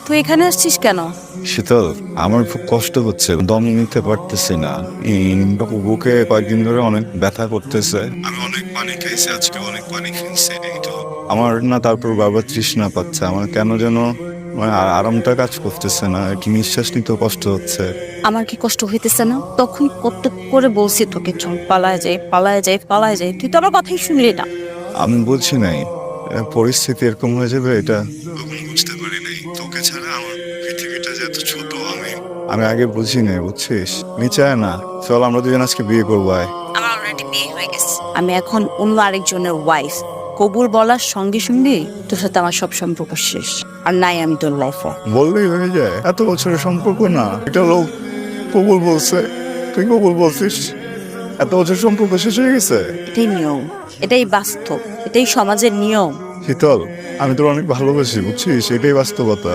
তুই এখানে আসছিস কেন? শীতল, আমার খুব কষ্ট হচ্ছে, দম নিতে পারতেছি না। বুকে কয়েকদিন ধরে অনেক ব্যথা করতেছে। আমি অনেক পানি খেয়েছি, আজকে অনেক পানি খেয়েছি। এই তো আমার না, তারপর বাবা তৃষ্ণা পাচ্ছে আমার, কেন যেন মানে আরামটা কাজ করতেছে না, কি নিঃশ্বাস নিতে কষ্ট হচ্ছে। আমার কি কষ্ট হইতেছে না? তখন কত করে বলছি তোকে, চল পালায় যাই, পালায় যাই, পালায় যাই, তুই তো আমার কথাই শুনলি না। আমি বলছি নাই পরিস্থিতি এরকম হয়ে যাবে, এটা তখন বুঝতে পারি নাই। তোকে ছাড়া আমার পৃথিবীটা যে এত ছোট, আমি আমি আগে বুঝি নাই, বুঝছিস? নিচে আয় না, চল আমরা দুজন আজকে বিয়ে করবো, আয়। আমার অলরেডি বিয়ে হয়ে গেছে, আমি এখন অন্য আরেকজনের ওয়াইফ। কবুল বলার সঙ্গে সঙ্গে তোর সাথে আমার সব সম্পর্ক শেষ, আর নাই আমি তোর লাইফে। বললেই হয়ে যায়? এত বছরের সম্পর্ক না, এটা লোক কবুল বলছে, তুই কবুল বলছিস, এত বছর সম্পর্ক শেষ হয়ে গেছে। এটাই নিয়ম, এটাই বাস্তব, এটাই সমাজের নিয়ম। শীতল, আমি তোর অনেক ভালোবাসি, বুঝছিস? এটাই বাস্তবতা।